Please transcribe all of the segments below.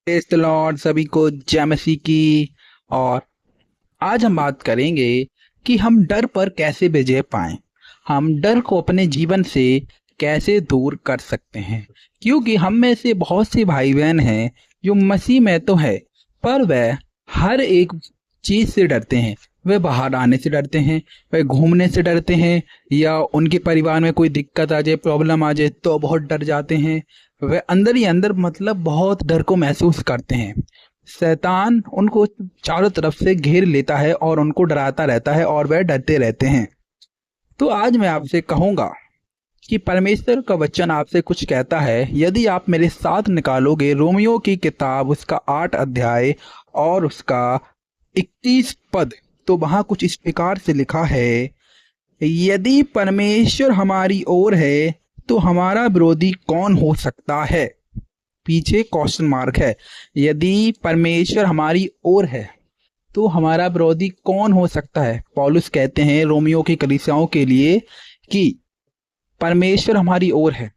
Praise the Lord, सभी को जय मसीह की। और आज हम बात करेंगे कि हम डर पर कैसे विजय पाएं। हम डर को अपने जीवन से कैसे दूर कर सकते हैं, क्योंकि हम में से बहुत से भाई बहन हैं जो मसीह में तो है, पर वह हर एक चीज से डरते हैं। वे बाहर आने से डरते हैं, वे घूमने से डरते हैं, या उनके परिवार में कोई दिक्कत आ जाए, प्रॉब्लम आ जाए तो बहुत डर जाते हैं। वे अंदर ही अंदर मतलब बहुत डर को महसूस करते हैं। शैतान उनको चारों तरफ से घेर लेता है और उनको डराता रहता है और वह डरते रहते हैं। तो आज मैं आपसे कहूंगा कि परमेश्वर का वचन आपसे कुछ कहता है। यदि आप मेरे साथ निकालोगे रोमियो की किताब, उसका 8 अध्याय और उसका 21 पद, तो वहां कुछ इस प्रकार से लिखा है, यदि परमेश्वर हमारी ओर है तो हमारा विरोधी कौन हो सकता है। पीछे क्वेश्चन मार्क है। यदि परमेश्वर हमारी ओर है तो हमारा विरोधी कौन हो सकता है। पौलुस कहते हैं रोमियो की कलीसियाओं के लिए कि परमेश्वर हमारी ओर है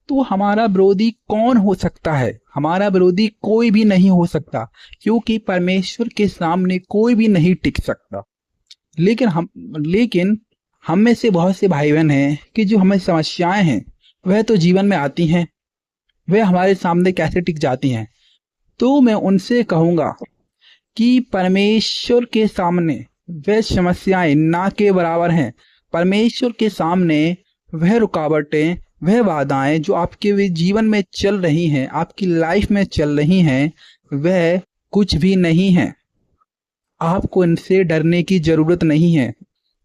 तो हमारा विरोधी कौन हो सकता है। हमारा विरोधी कोई भी नहीं हो सकता, क्योंकि परमेश्वर के सामने कोई भी नहीं टिक सकता। लेकिन हम में से बहुत से भाई बहन हैं कि जो हमें समस्याएं हैं वह तो जीवन में आती हैं, वह हमारे सामने कैसे टिक जाती हैं। तो मैं उनसे कहूंगा कि परमेश्वर के सामने वह समस्याएं ना के बराबर हैं। परमेश्वर के सामने वह रुकावटें, वह बाधाएं जो आपके जीवन में चल रही हैं, आपकी लाइफ में चल रही हैं, वह कुछ भी नहीं है। आपको इनसे डरने की जरूरत नहीं है,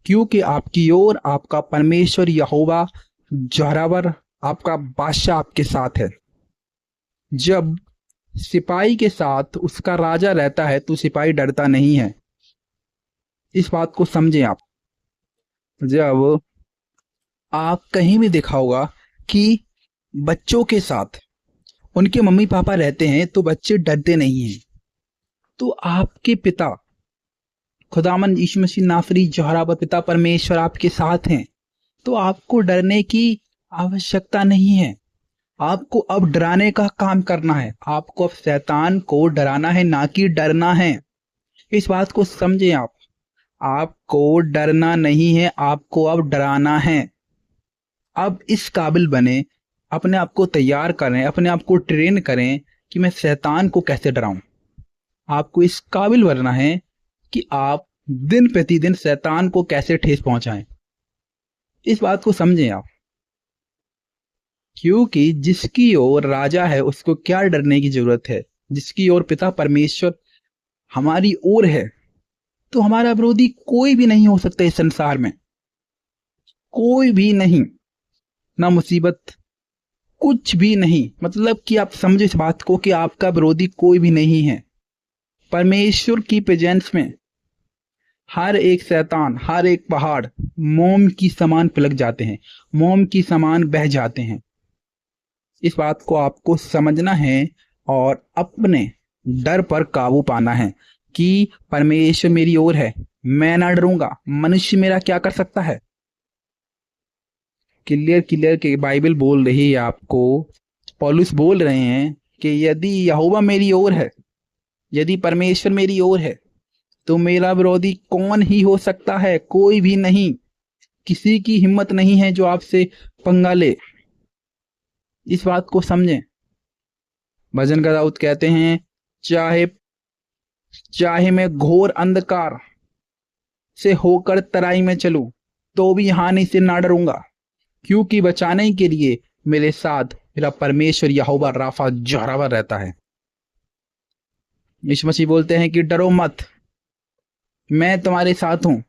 क्योंकि आपकी ओर आपका परमेश्वर यहोवा जोरावर, आपका बादशाह आपके साथ है। जब सिपाही के साथ उसका राजा रहता है तो सिपाही डरता नहीं है। इस बात को समझें आप। जब आप कहीं भी देखा होगा कि बच्चों के साथ उनके मम्मी पापा रहते हैं तो बच्चे डरते नहीं हैं। तो आपके पिता खुदामंद यीशु मसीह नासरी जोहरावर पिता परमेश्वर आपके साथ हैं, तो आपको डरने की आवश्यकता नहीं है। आपको अब डराने का काम करना है। आपको अब शैतान को डराना है, ना कि डरना है। इस बात को समझें आप। आपको डरना नहीं है, आपको अब डराना है। अब इस काबिल बने, अपने आप को तैयार करें, अपने आप को ट्रेन करें कि मैं शैतान को कैसे डराऊं। आपको इस काबिल बनना है कि आप दिन प्रतिदिन शैतान को कैसे ठेस पहुंचाएं। इस बात को समझें आप, क्योंकि जिसकी ओर राजा है उसको क्या डरने की जरूरत है। जिसकी ओर पिता परमेश्वर हमारी ओर है तो हमारा विरोधी कोई भी नहीं हो सकता इस संसार में। कोई भी नहीं, ना मुसीबत, कुछ भी नहीं। मतलब कि आप समझो इस बात को कि आपका विरोधी कोई भी नहीं है। परमेश्वर की प्रेजेंस में हर एक शैतान, हर एक पहाड़ मोम की समान पिलक जाते हैं, मोम की समान बह जाते हैं। इस बात को आपको समझना है और अपने डर पर काबू पाना है कि परमेश्वर मेरी ओर है, मैं ना डरूंगा। मनुष्य मेरा क्या कर सकता है। क्लियर क्लियर के बाइबल बोल रही है आपको। पौलुस बोल रहे हैं कि यदि यहोवा मेरी ओर है, यदि परमेश्वर मेरी ओर है, तो मेरा विरोधी कौन ही हो सकता है। कोई भी नहीं। किसी की हिम्मत नहीं है जो आपसे पंगा ले। इस बात को समझें। भजन का दाऊद कहते हैं, चाहे चाहे मैं घोर अंधकार से होकर तराई में चलूं तो भी हानि से ना डरूंगा, क्योंकि बचाने के लिए मेरे साथ मेरा परमेश्वर यहोवा राफा जोरावर रहता है। यीशु मसीह बोलते हैं कि डरो मत, मैं तुम्हारे साथ हूं।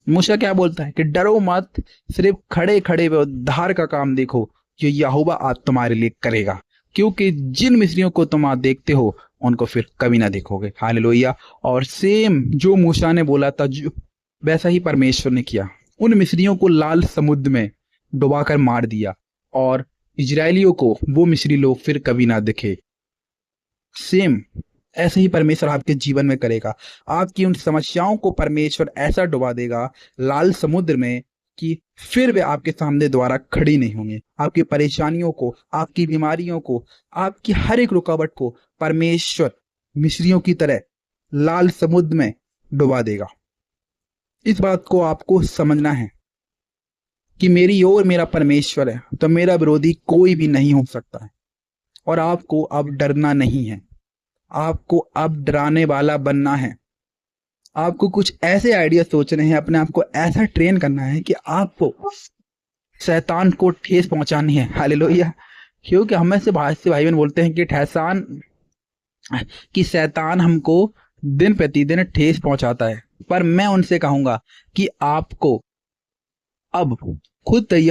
मूसा क्या बोलता है कि डरो मत, सिर्फ खड़े खड़े उद्धार का काम देखो जो यहोवा आज तुम्हारे लिए करेगा, क्योंकि जिन मिस्रियों को तुम आज देखते हो उनको फिर कभी ना देखोगे। हालेलुया। और सेम जो मूसा ने बोला था, जो वैसा ही परमेश्वर ने किया। उन मिस्रियों को लाल समुद्र में डुबाकर मार दिया और इजरायलियों को वो मिस्री लोग फिर कभी ना दिखे। सेम ऐसे ही परमेश्वर आपके जीवन में करेगा। आपकी उन समस्याओं को परमेश्वर ऐसा डुबा देगा लाल समुद्र में कि फिर वे आपके सामने दोबारा खड़ी नहीं होंगे। आपकी परेशानियों को, आपकी बीमारियों को, आपकी हर एक रुकावट को परमेश्वर मिस्रियों की तरह लाल समुद्र में डुबा देगा। इस बात को आपको समझना है कि मेरी ओर मेरा परमेश्वर है तो मेरा विरोधी कोई भी नहीं हो सकता है। और आपको अब डरना नहीं है, आपको अब डराने वाला बनना है। आपको कुछ ऐसे आइडिया सोचने हैं, अपने आप को ऐसा ट्रेन करना है कि आपको शैतान को ठेस पहुंचानी है। हालेलुया। क्योंकि हमें से भाई बहन बोलते हैं कि शैतान हमको दिन प्रतिदिन ठेस पहुंचाता है, पर मैं उनसे कहूंगा कि आपको अब खुद तैयार